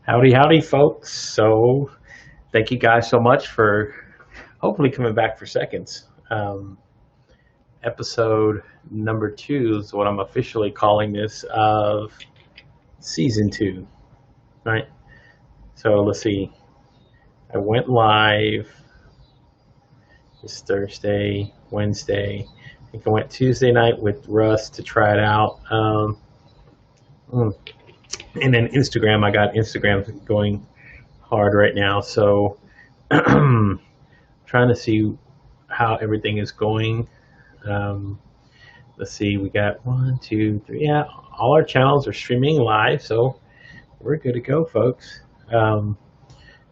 Howdy, howdy, folks. So, thank you guys so much for hopefully coming back for seconds. Episode number 2 is what I'm officially calling this of season 2, right? So, let's see. I went live this Thursday, Wednesday. I think I went Tuesday night with Russ to try it out. And then Instagram, I got Instagram going hard right now. So, trying to see how everything is going. Let's see, we got 1, 2, 3. Yeah, all our channels are streaming live, so we're good to go, folks.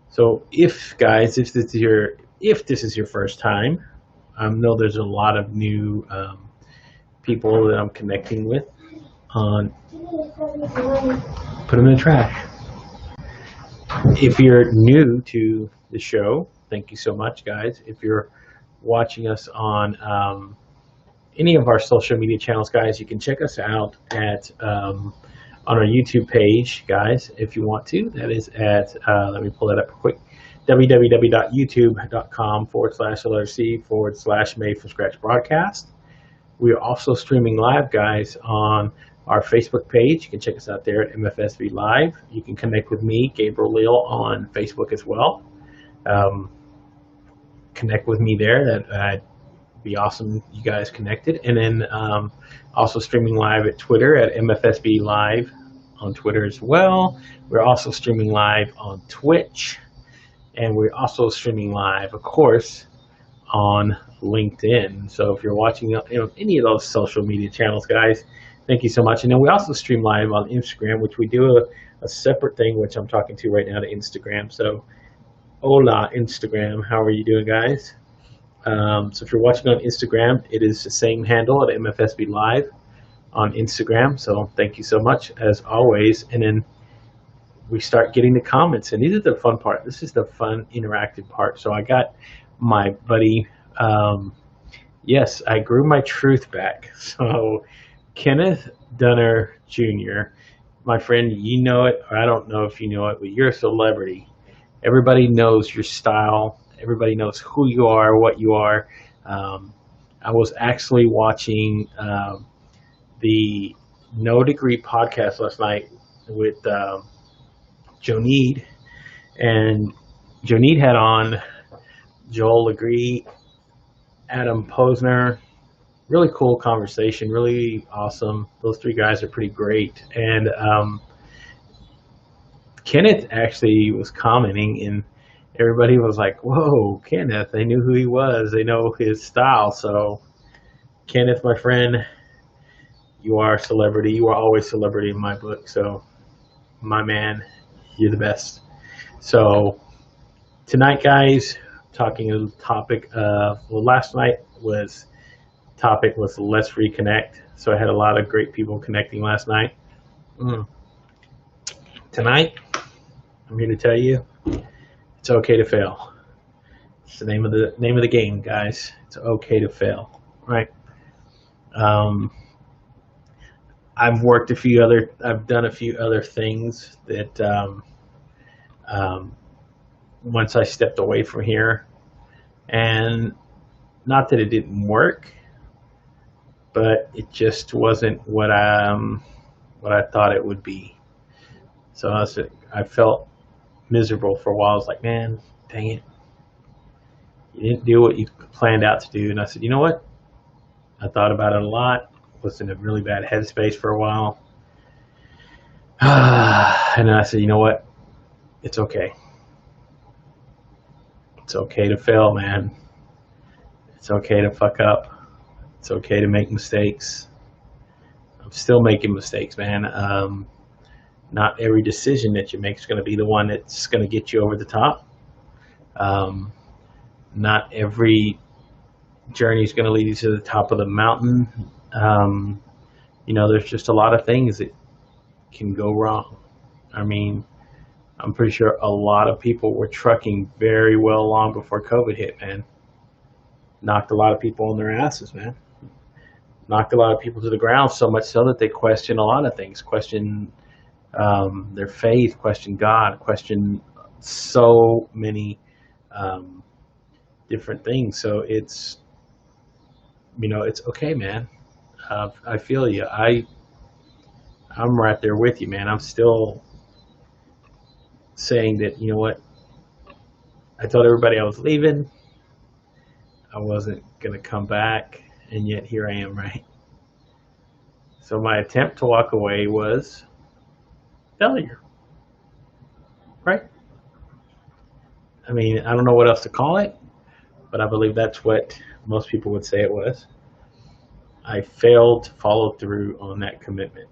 So, if guys, if this is your first time, I know there's a lot of new people that I'm connecting with on. Put them in the trash. If you're new to the show, thank you so much, guys. If you're watching us on any of our social media channels, guys, you can check us out at on our YouTube page, guys, if you want to. That is at, let me pull that up quick, www.youtube.com/LRC/Made from Scratch Broadcast. We are also streaming live, guys, on our Facebook page. You can check us out there at Mfsb Live. You can connect with me, Gabriel Leal, on Facebook as well. Connect with me there. That'd be awesome. You guys connected. And then also streaming live at Twitter at MFSB Live on Twitter as well. We're also streaming live on Twitch. And we're also streaming live, of course, on LinkedIn. So if you're watching any of those social media channels, guys, thank you so much. And then we also stream live on Instagram, which we do a separate thing, which I'm talking to right now to Instagram. So hola, Instagram. How are you doing, guys? So if you're watching on Instagram, it is the same handle at MFSB Live on Instagram. So thank you so much, as always. And then we start getting the comments. And these are the fun part. This is the fun, interactive part. So I got my buddy, yes, I grew my truth back. So Kenneth Dunner Jr., my friend, you know it, or I don't know if you know it, but you're a celebrity. Everybody knows your style. Everybody knows who you are, what you are. I was actually watching the No Degree podcast last night with Joneed, and Joneed had on Joel Legree, Adam Posner. Really cool conversation, really awesome. Those three guys are pretty great. And Kenneth actually was commenting, and everybody was like, whoa, Kenneth, they knew who he was. They know his style. So, Kenneth, my friend, you are a celebrity. You are always celebrity in my book. So, my man, you're the best. So, tonight, guys, talking a topic of, well, last night was topic was let's reconnect. So I had a lot of great people connecting last night. Tonight, I'm here to tell you it's okay to fail. It's the name of the game, guys. It's okay to fail, right? I've done a few other things that once I stepped away from here, and not that it didn't work, but it just wasn't what I thought it would be. So I felt miserable for a while. I was like, man, dang it, you didn't do what you planned out to do. And I said, you know what? I thought about it a lot. Was in a really bad headspace for a while. And then I said, you know what? It's okay. It's okay to fail, man. It's okay to fuck up. It's okay to make mistakes. I'm still making mistakes, man. Not every decision that you make is going to be the one that's going to get you over the top. Not every journey is going to lead you to the top of the mountain. There's just a lot of things that can go wrong. I mean, I'm pretty sure a lot of people were trucking very well long before COVID hit, man. Knocked a lot of people on their asses, man. Knocked a lot of people to the ground, so much so that they question a lot of things. Question their faith, question God, question so many um, different things. So it's okay, man. I feel you. I'm right there with you, man. I'm still saying that, you know what? I told everybody I was leaving. I wasn't going to come back, and yet here I am, right? So my attempt to walk away was failure, right? I mean, I don't know what else to call it, but I believe that's what most people would say it was. I failed to follow through on that commitment.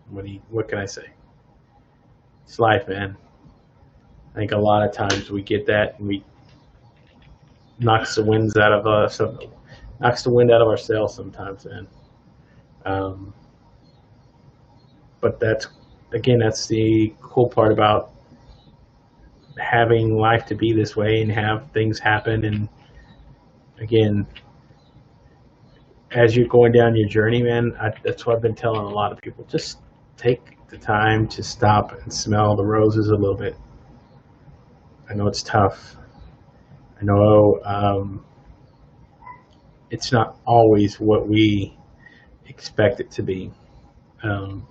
What can I say? It's life, man. I think a lot of times we get that and we knocks the winds out of us, knocks the wind out of our sails sometimes, man. Um, but that's the cool part about having life to be this way and have things happen. And again, as you're going down your journey, man, that's what I've been telling a lot of people. Just take the time to stop and smell the roses a little bit. I know it's tough. I know it's not always what we expect it to be. Um,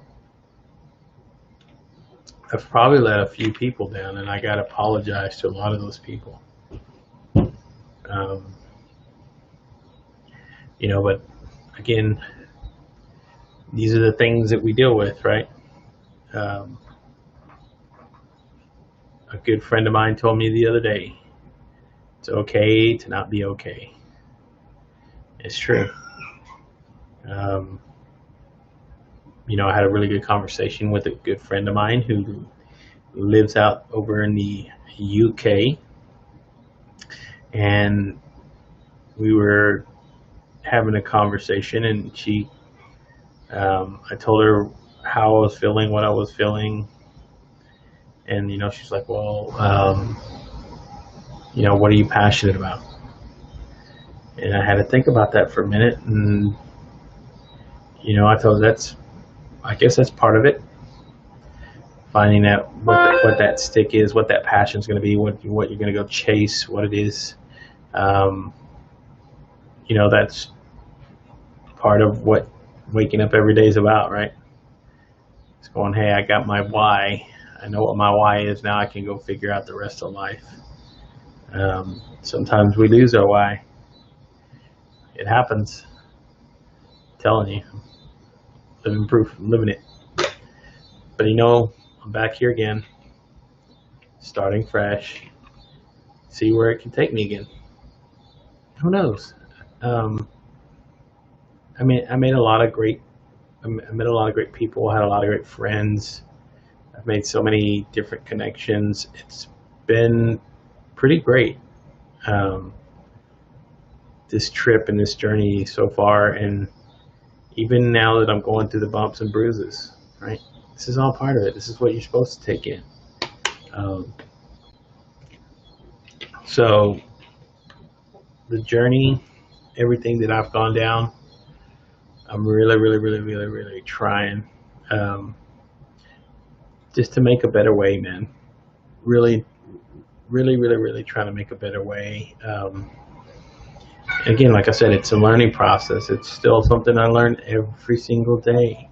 I've probably let a few people down, and I got to apologize to a lot of those people. Um, but again, these are the things that we deal with, right? Um, a good friend of mine told me the other day, it's okay to not be okay. It's true. I had a really good conversation with a good friend of mine who lives out over in the UK, and we were having a conversation, and I told her how I was feeling, what I was feeling, and she's like, well, what are you passionate about? And I had to think about that for a minute, and I told her I guess that's part of it. Finding out what that stick is, what that passion is going to be, what you're going to go chase, what it is. That's part of what waking up every day is about, right? It's going, hey, I got my why. I know what my why is. Now I can go figure out the rest of life. Sometimes we lose our why. It happens. I'm telling you. Living proof, living it. But I'm back here again, starting fresh. See where it can take me again. Who knows? I met a lot of great people. Had a lot of great friends. I've made so many different connections. It's been pretty great. This trip and this journey so far, and even now that I'm going through the bumps and bruises, right? This is all part of it. This is what you're supposed to take in. So the journey, everything that I've gone down, I'm really, really, really, really, really trying just to make a better way, man. Really, really, really, really trying to make a better way. Again, like I said, it's a learning process. It's still something I learn every single day.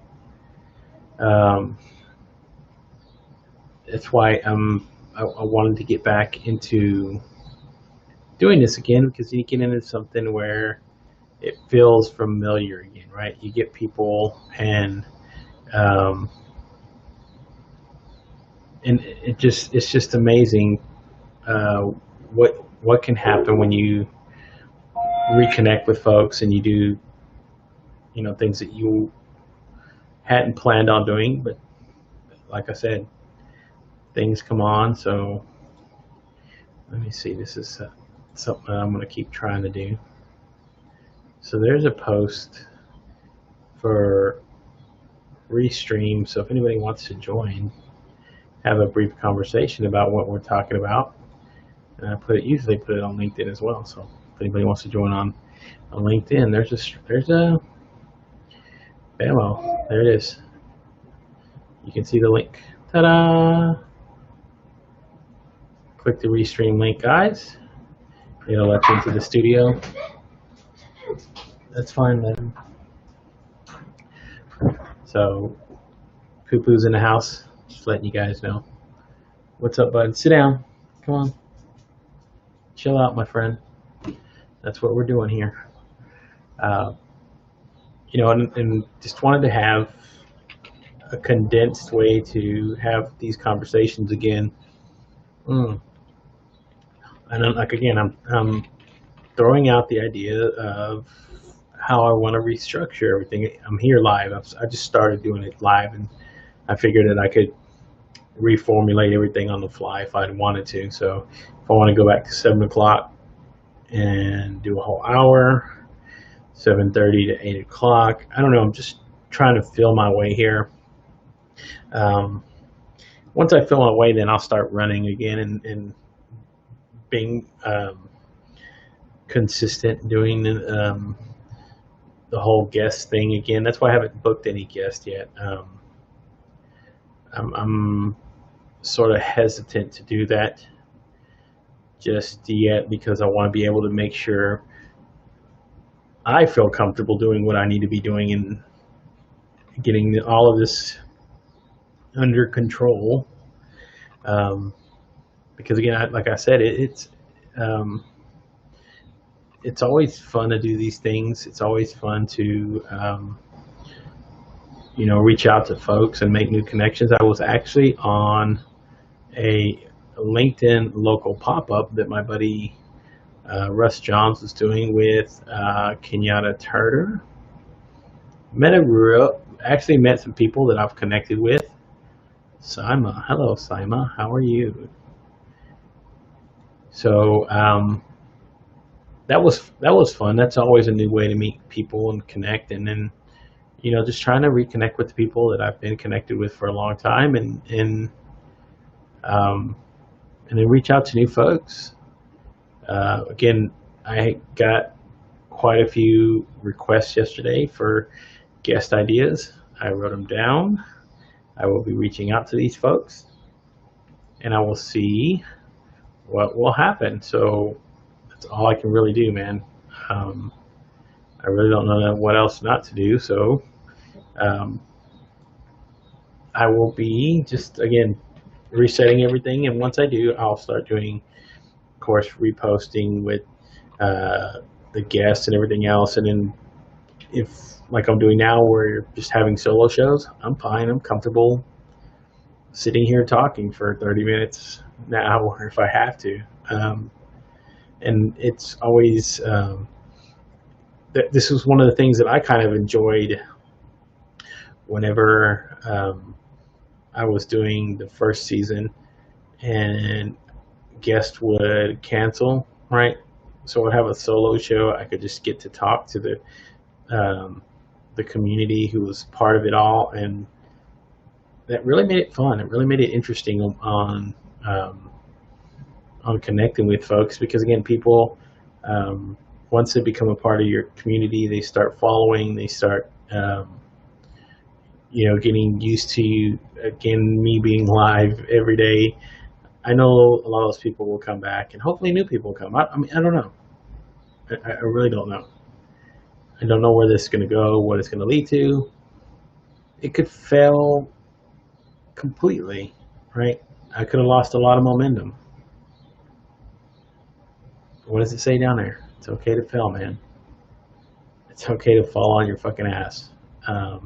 That's why I wanted to get back into doing this again, because you get into something where it feels familiar again, right? You get people, and it's just amazing what can happen when you reconnect with folks and you do things that you hadn't planned on doing, but like I said, things come on. So let me see, this is something I'm going to keep trying to do. So there's a post for Restream, so if anybody wants to join, have a brief conversation about what we're talking about, and I usually put it on LinkedIn as well. So if anybody wants to join on LinkedIn, there's a bammo. There it is. You can see the link. Ta-da! Click the restream link, guys. It'll let you into the studio. That's fine, man. So, Poo-Poo's in the house. Just letting you guys know. What's up, bud? Sit down. Come on. Chill out, my friend. That's what we're doing here. And just wanted to have a condensed way to have these conversations again. And I'm throwing out the idea of how I want to restructure everything. I'm here live. I just started doing it live, and I figured that I could reformulate everything on the fly if I wanted to. So if I want to go back to 7 o'clock and do a whole hour, 7:30 to 8 o'clock, I don't know. I'm just trying to feel my way here. Once I feel my way, then I'll start running again and being consistent, doing the whole guest thing again. That's why I haven't booked any guests yet. I'm sort of hesitant to do that just yet because I want to be able to make sure I feel comfortable doing what I need to be doing and getting all of this under control. Because again, like I said, it's always fun to do these things. It's always fun to reach out to folks and make new connections. I was actually on a LinkedIn local pop-up that my buddy Russ Johns was doing with Kenyatta Turner. Actually met some people that I've connected with. Saima, hello Saima, how are you? So that was fun. That's always a new way to meet people and connect, and then just trying to reconnect with the people that I've been connected with for a long time, and then reach out to new folks. Again, I got quite a few requests yesterday for guest ideas. I wrote them down. I will be reaching out to these folks, and I will see what will happen. So that's all I can really do, man. I really don't know what else not to do. So I will be just, again, resetting everything. And once I do, I'll start doing, of course, reposting with the guests and everything else. And then if, like I'm doing now, where you're just having solo shows, I'm fine. I'm comfortable sitting here talking for 30 minutes, an hour if I have to. And it's always, this was one of the things that I kind of enjoyed whenever I was doing the first season and guests would cancel, right? So I'd have a solo show. I could just get to talk to the community who was part of it all, and that really made it fun. It really made it interesting on connecting with folks, because again, people once they become a part of your community, they start following, they start getting used to, again, me being live every day. I know a lot of those people will come back, and hopefully new people will come. I mean, I don't know. I really don't know. I don't know where this is going to go, what it's going to lead to. It could fail completely, right? I could have lost a lot of momentum. What does it say down there? It's okay to fail, man. It's okay to fall on your fucking ass. I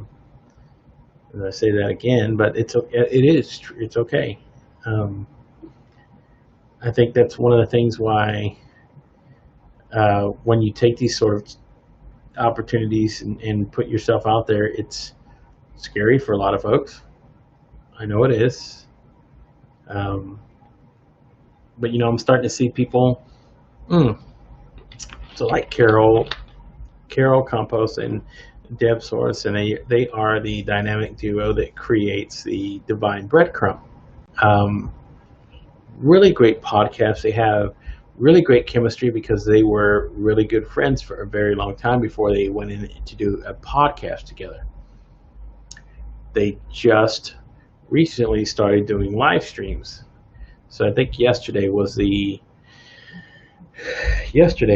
say that again, but it's okay. I think that's one of the things why when you take these sort of opportunities and put yourself out there, it's scary for a lot of folks. I know it is. But I'm starting to see people, so like Carol Campos and Deb Soros, and they are the dynamic duo that creates the Divine Breadcrumb. Really great podcast. They have really great chemistry because they were really good friends for a very long time before they went in to do a podcast together. They just recently started doing live streams. So I think yesterday, I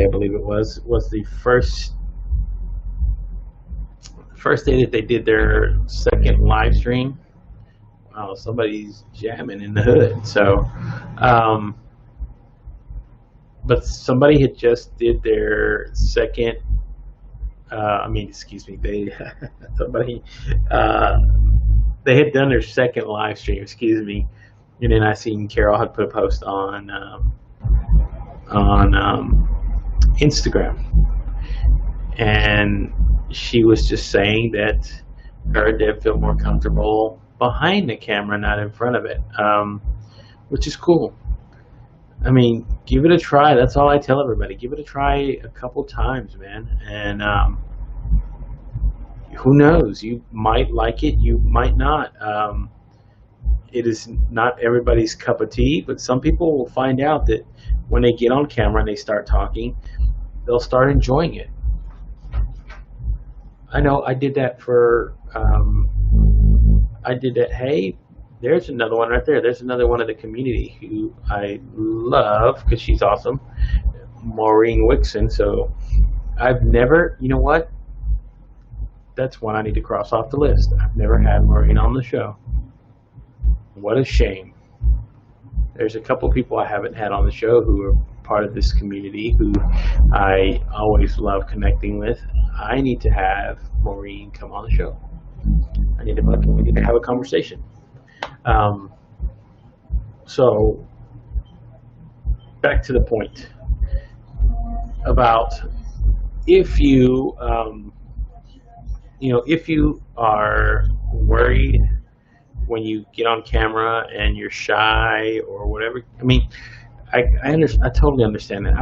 believe it was the first day that they did their second live stream. Wow, somebody's jamming in the hood. So, but somebody had just did their second. Excuse me. Somebody they had done their second live stream. Excuse me. And then I seen Carol had put a post on Instagram, and she was just saying that her did feel more comfortable behind the camera, not in front of it, which is cool. I mean, give it a try. That's all I tell everybody. Give it a try a couple times, man. And who knows? You might like it. You might not. It is not everybody's cup of tea, but some people will find out that when they get on camera and they start talking, they'll start enjoying it. I know I did that Hey, there's another one right there. There's another one of the community who I love because she's awesome, Maureen Wixon. So I've never, you know what? That's one I need to cross off the list. I've never had Maureen on the show. What a shame. There's a couple people I haven't had on the show who are part of this community who I always love connecting with. I need to have Maureen come on the show. We need to have a conversation. So back to the point about if you if you are worried when you get on camera and you're shy or whatever. I mean, I totally understand that.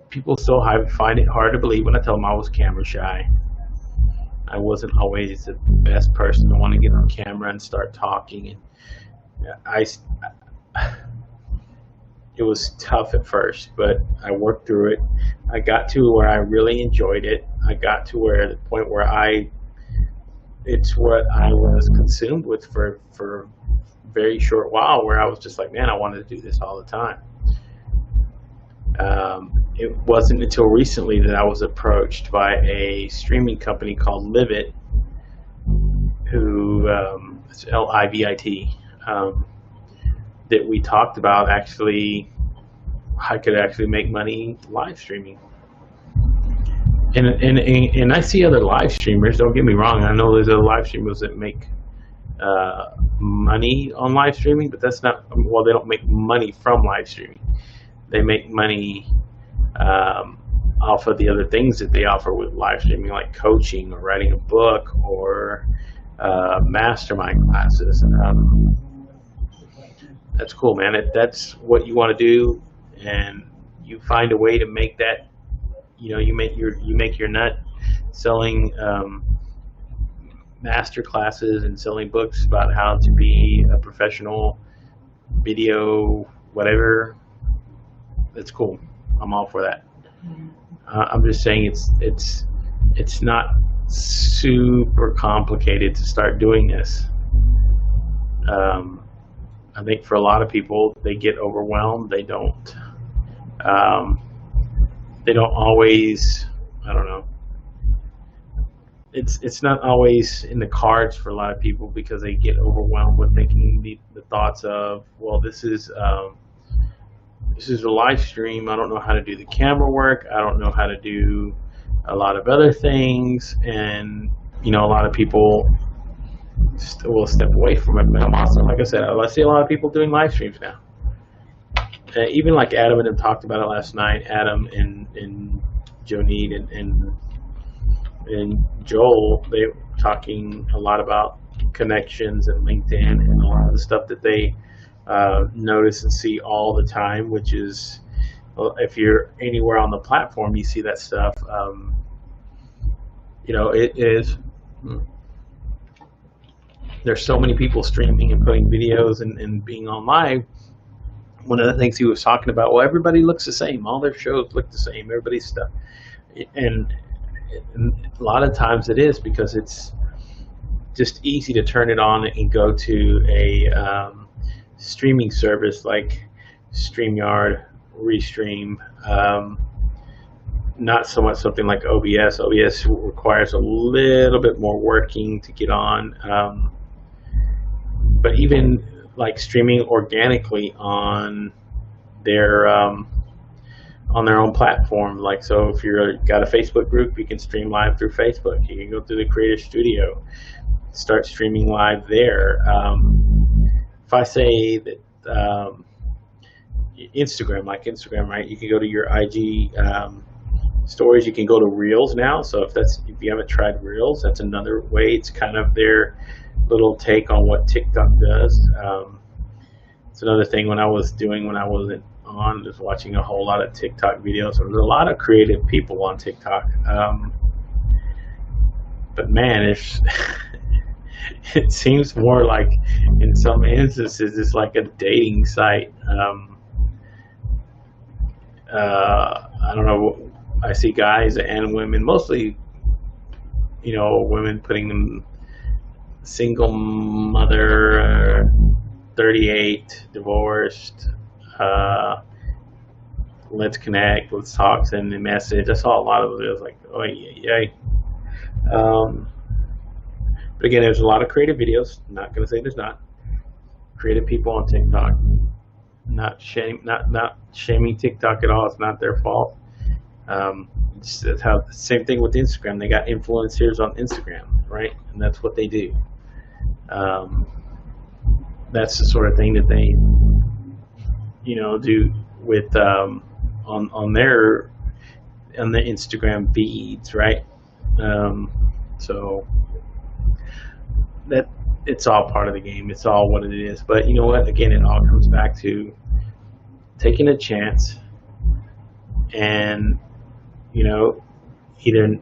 People still find it hard to believe when I tell them I was camera shy. I wasn't always the best person to want to get on camera and start talking, and it was tough at first, but I worked through it. I got to where I really enjoyed it. I got to the point where it's what I was consumed with for a very short while, where I was just like, man, I wanted to do this all the time. It wasn't until recently that I was approached by a streaming company called Livit, who it's Livit, that we talked about I could actually make money live streaming. And I see other live streamers, don't get me wrong, I know there's other live streamers that make money on live streaming, but that's not, well, they don't make money from live streaming. They make money off of the other things that they offer with live streaming, like coaching or writing a book or mastermind classes. That's cool, man. That's what you want to do, and you find a way to make that. You make your nut selling master classes and selling books about how to be a professional video, whatever. That's cool. I'm all for that. I'm just saying it's not super complicated to start doing this. I think for a lot of people, they get overwhelmed. They don't always. I don't know. It's not always in the cards for a lot of people because they get overwhelmed with thinking the thoughts of, well, this is a live stream. I don't know how to do the camera work. I don't know how to do a lot of other things, and a lot of people will step away from it. But I'm also, like I said, I see a lot of people doing live streams now. Even like Adam and them talked about it last night. Adam and Jonine and Joel, they were talking a lot about connections and LinkedIn and a lot of the stuff that they notice and see all the time, which is, if you're anywhere on the platform, you see that stuff. It is. There's so many people streaming and putting videos and being on live. One of the things he was talking about, well, everybody looks the same. All their shows look the same. Everybody's stuff. And a lot of times it is because just easy to turn it on and go to a streaming service like StreamYard, Restream. Not so much something like OBS. OBS requires a little bit more working to get on, but even like streaming organically on their own platform. Like, so if you're got a Facebook group, you can stream live through Facebook. You can go through the Creator Studio, start streaming live there. If I say that Instagram, right? You can go to your IG stories. You can go to Reels now. So if you haven't tried Reels, that's another way. It's kind of their little take on what TikTok does. It's another thing when I wasn't on, just watching a whole lot of TikTok videos. There's a lot of creative people on TikTok, but man, it seems more like, in some instances, it's like a dating site. I don't know. I see guys and women, mostly, women putting them single mother, 38, divorced. Let's connect, let's talk, send a message. I saw a lot of videos like, oh yeah. But again, there's a lot of creative videos. Not gonna say there's not creative people on TikTok. Not shaming TikTok at all. It's not their fault. It's how the same thing with Instagram. They got influencers on Instagram, right? And that's what they do. That's the sort of thing that they, do with on the Instagram feeds, right? So that it's all part of the game. It's all what it is. But you know what? Again, it all comes back to taking a chance and, either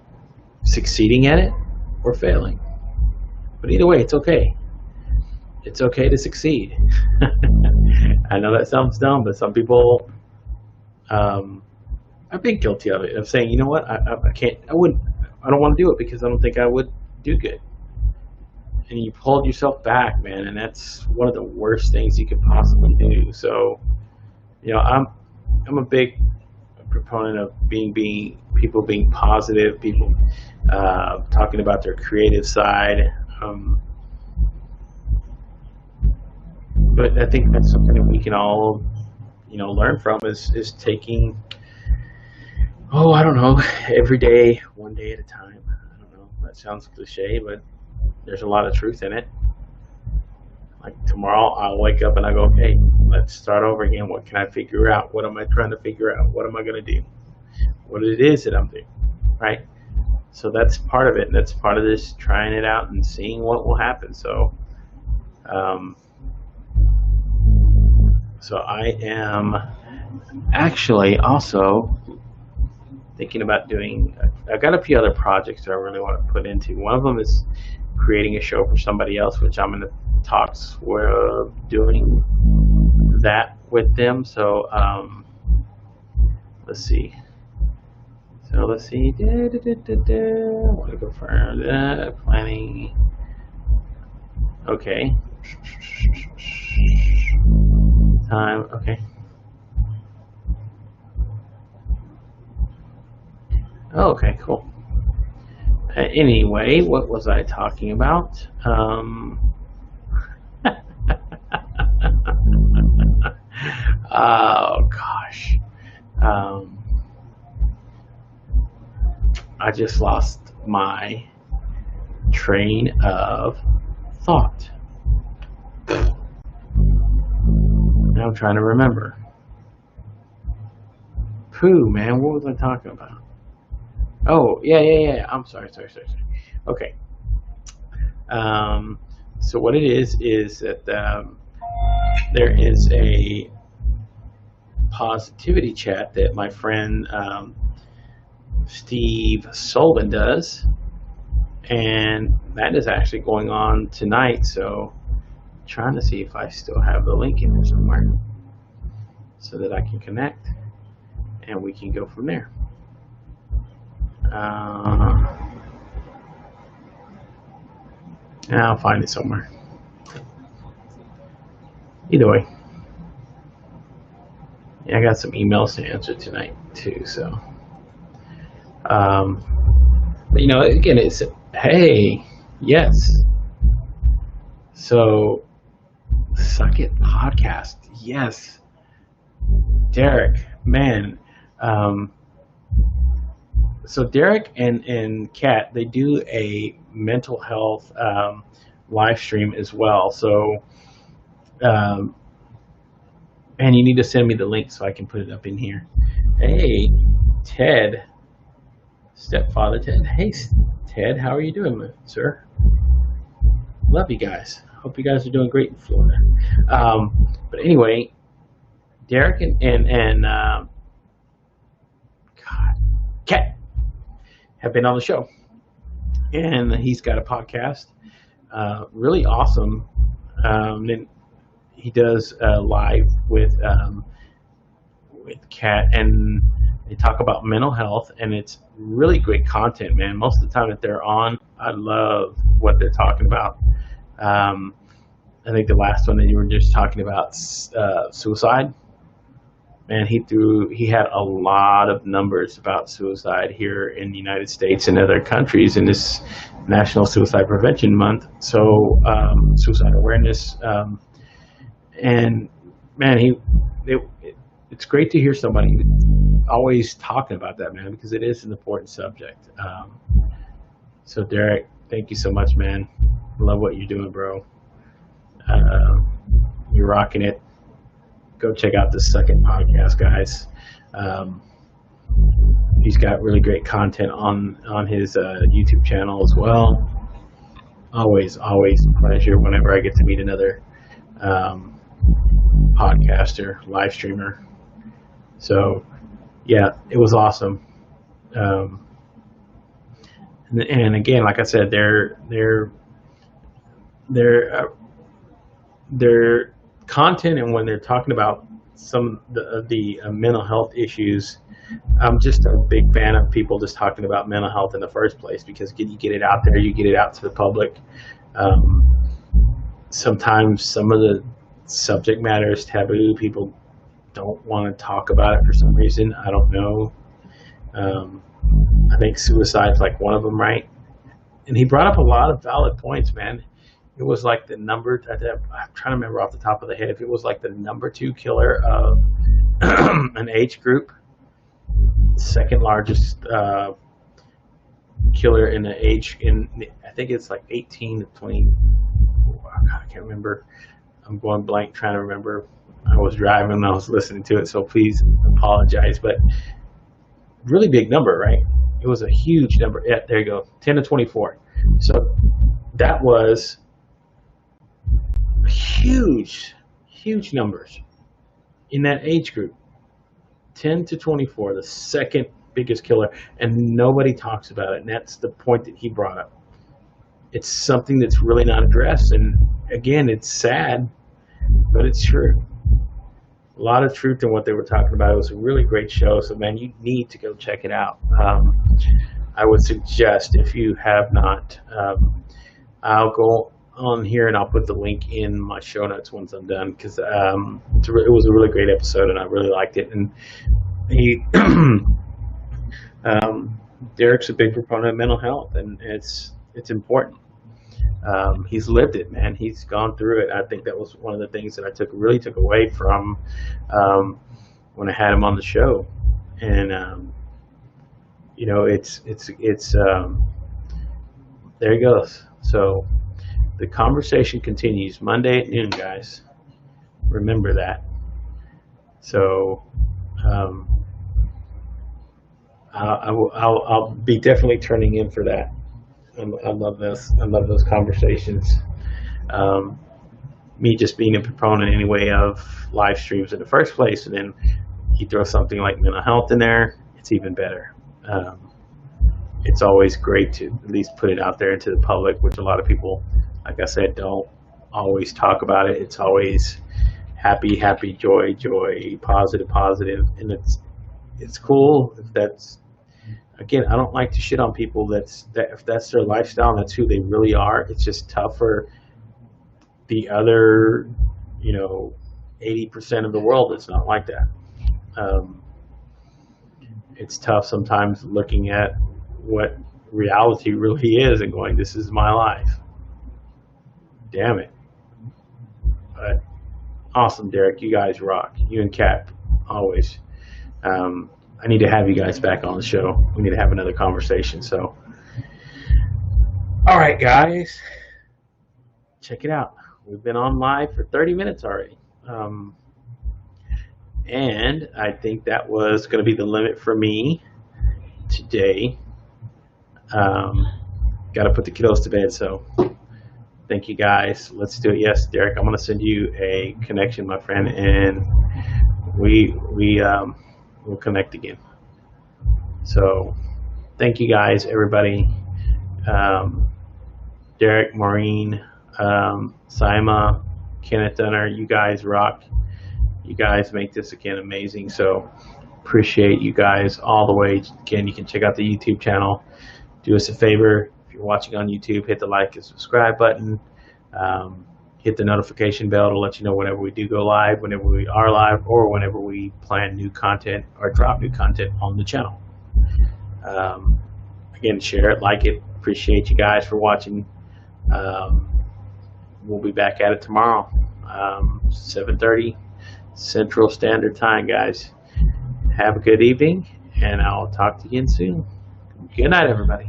succeeding at it or failing. But either way, it's okay. It's okay to succeed. I know that sounds dumb, but some people, I've been guilty of it, of saying, you know what, I don't want to do it because I don't think I would do good. And you hold yourself back, man, and that's one of the worst things you could possibly do. So, I'm a big proponent of people being positive, people talking about their creative side. But I think that's something that we can all, learn from is taking, I don't know, every day, one day at a time. I don't know, that sounds cliche, but there's a lot of truth in it. Like tomorrow, I'll wake up and I go, okay, let's start over again. What can I figure out? What am I trying to figure out? What am I going to do? What it is that I'm doing, right? So that's part of it. And that's part of this trying it out and seeing what will happen. So, I am actually also thinking about I've got a few other projects that I really want to put into. One of them is creating a show for somebody else, which I'm in the talks with doing that with them. So, let's see. I want to go for that. Planning. Okay. Time. Okay. Okay, cool. Anyway, what was I talking about? Oh gosh. I just lost my train of thought. Now I'm trying to remember. Pooh, man, what was I talking about? Oh, yeah. I'm sorry. Okay. So what it is that there is a positivity chat that my friend Steve Sullivan does, and that is actually going on tonight. So I'm trying to see if I still have the link in there somewhere so that I can connect and we can go from there. I'll find it somewhere. Either way, yeah, I got some emails to answer tonight too. So, but, again, it's hey, yes. So, Suck It podcast, yes. Derek, man. So Derek and Kat, they do a mental health live stream as well. So, um, and you need to send me the link so I can put it up in here. Hey, Ted, stepfather Ted. Hey, Ted, how are you doing, sir? Love you guys. Hope you guys are doing great in Florida. But anyway, Derek and God, Kat have been on the show, and he's got a podcast, really awesome. Then he does live with Kat, and they talk about mental health, and it's really great content, man. Most of the time that they're on, I love what they're talking about. I think the last one that you were just talking about, suicide. Man, he had a lot of numbers about suicide here in the United States and other countries in this National Suicide Prevention Month. So, suicide awareness, and man, it's great to hear somebody always talking about that, man, because it is an important subject. So Derek, thank you so much, man. Love what you're doing, bro. You're rocking it. Go check out the Suck It podcast, guys. He's got really great content on his YouTube channel as well. Always a pleasure whenever I get to meet another podcaster, live streamer. So, yeah, it was awesome. And again, like I said, their content, and when they're talking about some of the mental health issues, I'm just a big fan of people just talking about mental health in the first place, because you get it out there, you get it out to the public. Sometimes some of the subject matter is taboo. People don't want to talk about it for some reason. I don't know. I think suicide's like one of them, right? And he brought up a lot of valid points, man. It was like the number, I'm trying to remember off the top of the head, if it was like the number 2 killer of an age group, second largest killer in the age, I think it's like 18 to 20. I can't remember. I'm going blank trying to remember. I was driving and I was listening to it, so please apologize. But really big number, right? It was a huge number. Yeah, there you go, 10 to 24. So that was huge numbers in that age group. 10 to 24, the second biggest killer, and nobody talks about it. And that's the point that he brought up. It's something that's really not addressed, and again, it's sad, but it's true. A lot of truth in what they were talking about. It was a really great show, so man, you need to go check it out. I would suggest, if you have not, I'll go on here and I'll put the link in my show notes once I'm done, because it was a really great episode and I really liked it. And he Derek's a big proponent of mental health, and it's important. He's lived it, man. He's gone through it. I think that was one of the things that I really took away from when I had him on the show. And it's there he goes. So the conversation continues Monday at noon, guys. Remember that. So I'll be definitely turning in for that. I love this. I love those conversations. Me just being a proponent anyway of live streams in the first place, and then you throw something like mental health in there, it's even better. It's always great to at least put it out there into the public, which a lot of people, like I said, don't always talk about it. It's always happy, joy, positive, and it's cool if that's, again, I don't like to shit on people that if that's their lifestyle and that's who they really are. It's just tough for the other, 80% of the world that's not like that. It's tough sometimes looking at what reality really is and going, this is my life. Damn it. But awesome, Derek. You guys rock. You and Kat, always. I need to have you guys back on the show. We need to have another conversation. So, all right, guys, check it out. We've been on live for 30 minutes already. And I think that was going to be the limit for me today. Got to put the kiddos to bed, so thank you guys. Let's do it. Yes, Derek, I'm going to send you a connection, my friend, and we'll connect again. So thank you guys, everybody. Derek, Maureen, Saima, Kenneth Dunner, you guys rock. You guys make this again amazing. So appreciate you guys all the way. Again, you can check out the YouTube channel. Do us a favor. If you're watching on YouTube, hit the like and subscribe button. Hit the notification bell to let you know whenever we do go live, whenever we are live, or whenever we plan new content or drop new content on the channel. Again, share it, like it. Appreciate you guys for watching. We'll be back at it tomorrow, 7:30 Central Standard Time, guys. Have a good evening, and I'll talk to you again soon. Good night, everybody.